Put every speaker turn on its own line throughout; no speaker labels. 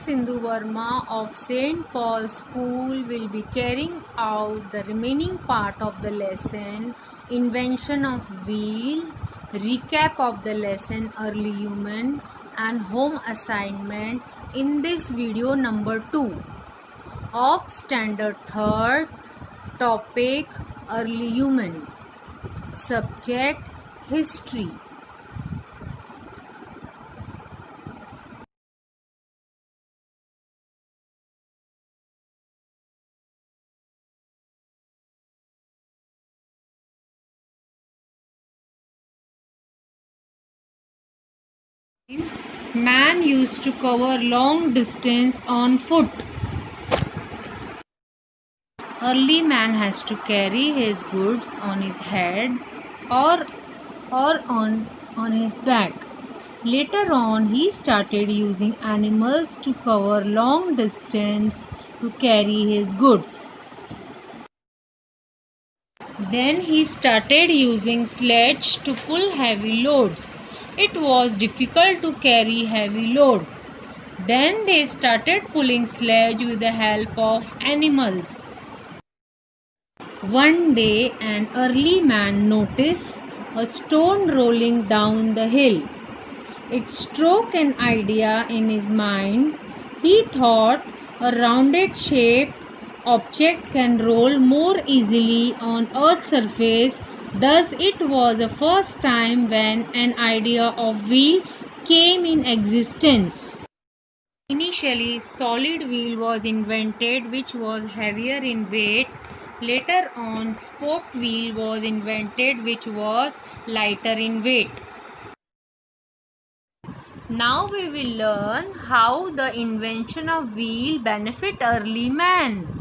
Sindhu Verma of St. Paul's School will be carrying out the remaining part of the lesson, Invention of Wheel, recap of the lesson Early Human and home assignment in this video number 2 of Standard 3rd, topic Early Human, subject History. Man used to cover long distance on foot. Early man has to carry his goods on his head or on his back. Later on, he started using animals to cover long distance to carry his goods. Then he started using sledge to pull heavy loads. It was difficult to carry heavy load. Then they started pulling sledge with the help of animals. One day an early man noticed a stone rolling down the hill. It struck an idea in his mind. He thought a rounded shaped object can roll more easily on Earth's surface. Thus it was the first time when an idea of wheel came in existence. Initially, solid wheel was invented, which was heavier in weight. Later on, spoked wheel was invented, which was lighter in weight. Now we will learn how the invention of wheel benefit early man.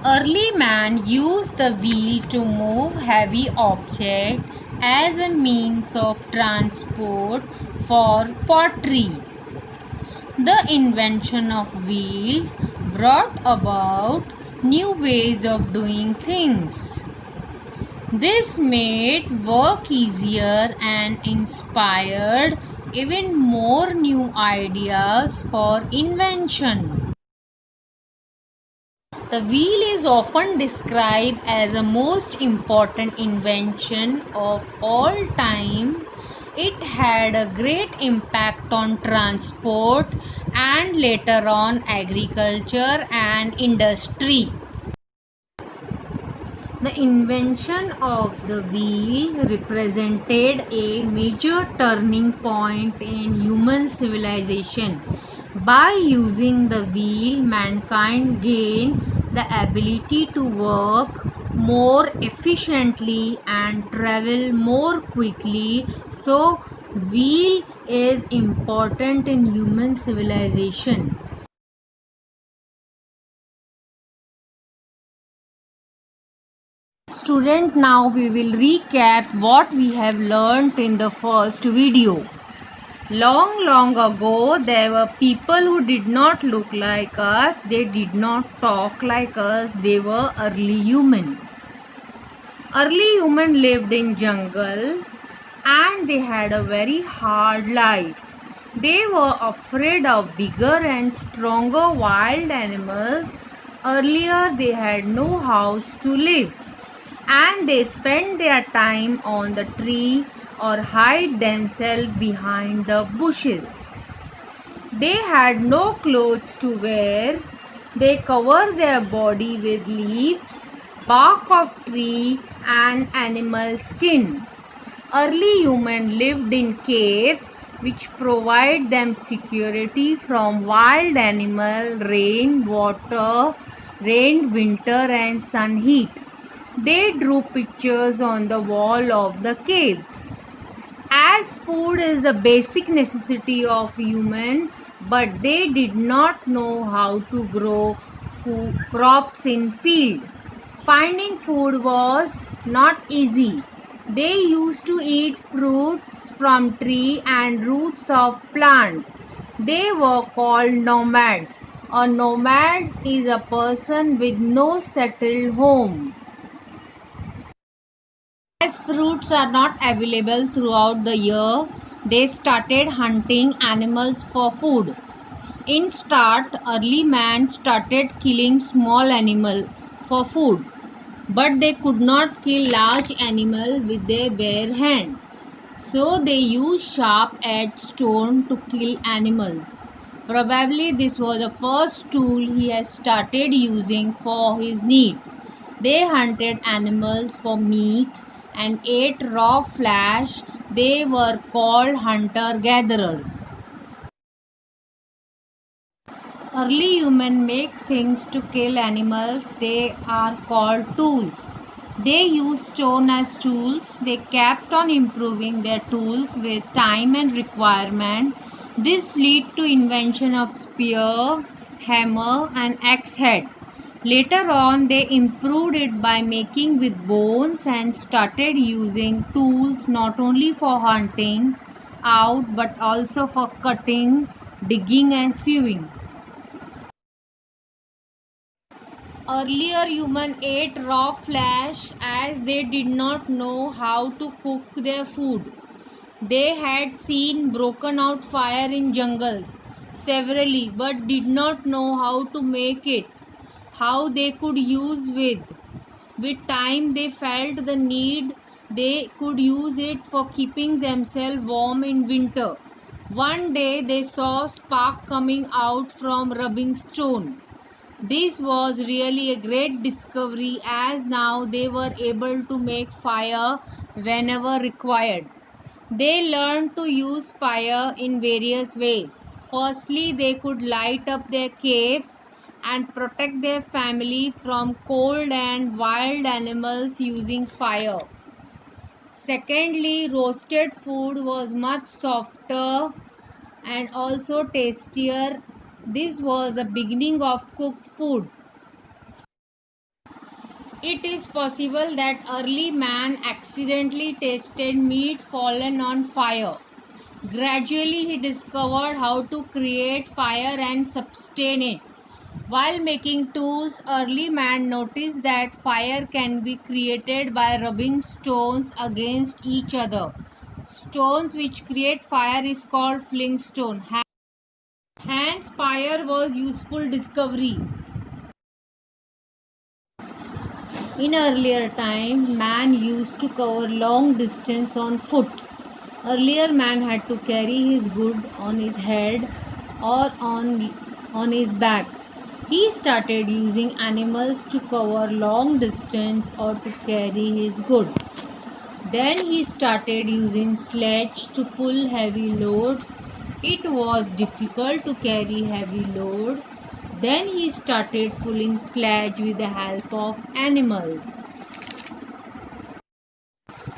Early man used the wheel to move heavy objects as a means of transport for pottery. The invention of wheel brought about new ways of doing things. This made work easier and inspired even more new ideas for invention. The wheel is often described as the most important invention of all time. It had a great impact on transport and later on agriculture and industry. The invention of the wheel represented a major turning point in human civilization. By using the wheel, mankind gained the ability to work more efficiently and travel more quickly. So, wheel is important in human civilization. Student, now we will recap what we have learnt in the first video. Long ago, there were people who did not look like us, they did not talk like us, they were early human. Early human lived in jungle and they had a very hard life. They were afraid of bigger and stronger wild animals. Earlier, they had no house to live and they spent their time on the tree or hide themselves behind the bushes. They had no clothes to wear. They covered their body with leaves, bark of tree and animal skin. Early humans lived in caves which provide them security from wild animal, rain, winter and sun heat. They drew pictures on the wall of the caves. As food is a basic necessity of human, but they did not know how to grow crops in field. Finding food was not easy. They used to eat fruits from tree and roots of plant. They were called nomads. A nomad is a person with no settled home. As fruits are not available throughout the year, they started hunting animals for food. In start, early man started killing small animal for food, but they could not kill large animal with their bare hand. So they used sharp-edged stone to kill animals. Probably this was the first tool he has started using for his need. They hunted animals for meat and ate raw flesh. They were called hunter-gatherers. Early humans make things to kill animals. They are called tools. They used stone as tools. They kept on improving their tools with time and requirement. This led to invention of spear, hammer and axe head. Later on they improved it by making with bones and started using tools not only for hunting out but also for cutting, digging and sewing. Earlier humans ate raw flesh as they did not know how to cook their food. They had seen broken out fire in jungles severally but did not know how to make it, how they could use with. With time they felt the need they could use it for keeping themselves warm in winter. One day they saw spark coming out from rubbing stone. This was really a great discovery as now they were able to make fire whenever required. They learned to use fire in various ways. Firstly, they could light up their caves and protect their family from cold and wild animals using fire. Secondly, roasted food was much softer and also tastier. This was the beginning of cooked food. It is possible that early man accidentally tasted meat fallen on fire. Gradually he discovered how to create fire and sustain it. While making tools, early man noticed that fire can be created by rubbing stones against each other. Stones which create fire is called flintstone. Hence fire was useful discovery. In earlier time, man used to cover long distance on foot. Earlier man had to carry his good on his head or on his back. He started using animals to cover long distance or to carry his goods. Then he started using sledge to pull heavy loads. It was difficult to carry heavy load. Then he started pulling sledge with the help of animals.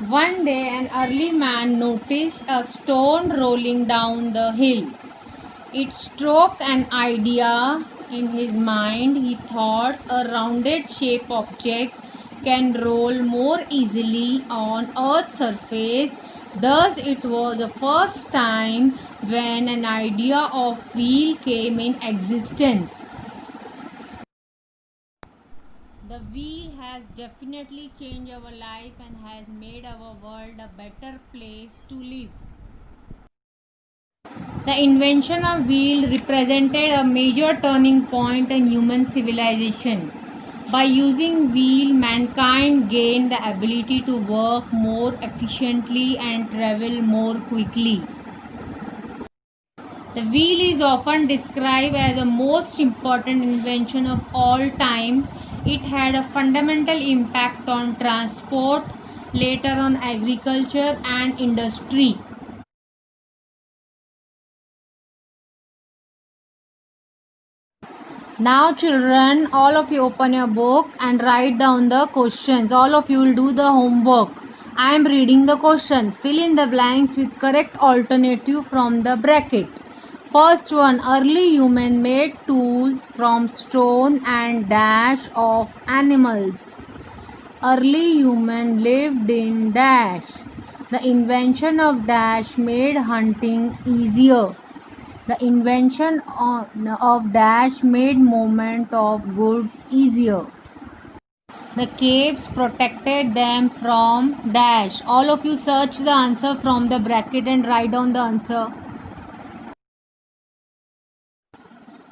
One day an early man noticed a stone rolling down the hill. It struck an idea in his mind. He thought a rounded shaped object can roll more easily on Earth's surface. Thus it was the first time when an idea of wheel came in existence. The wheel has definitely changed our life and has made our world a better place to live. The invention of wheel represented a major turning point in human civilization. By using wheel, mankind gained the ability to work more efficiently and travel more quickly. The wheel is often described as the most important invention of all time. It had a fundamental impact on transport, later on agriculture and industry. Now children, all of you open your book and write down the questions. All of you will do the homework. I am reading the question. Fill in the blanks with correct alternative from the bracket. First one, early human made tools from stone and dash of animals. Early human lived in dash. The invention of dash made hunting easier. The invention of dash made movement of goods easier. The caves protected them from dash. All of you search the answer from the bracket and write down the answer.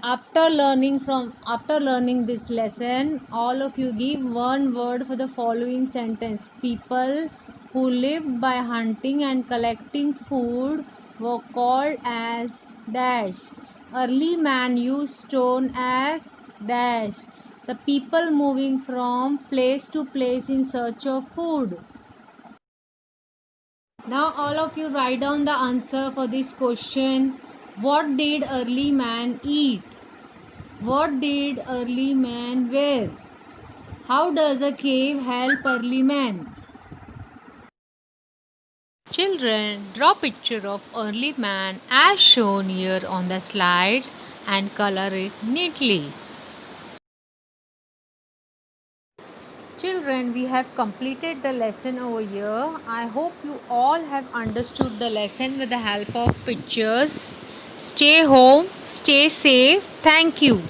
After learning this lesson, all of you give one word for the following sentence. People who lived by hunting and collecting food were called as dash. Early man used stone as dash. The people moving from place to place in search of food. Now all of you write down the answer for this question. What did early man eat? What did early man wear? How does a cave help early man? Children, draw picture of early man as shown here on the slide and color it neatly. Children, we have completed the lesson over here. I hope you all have understood the lesson with the help of pictures. Stay home, stay safe. Thank you.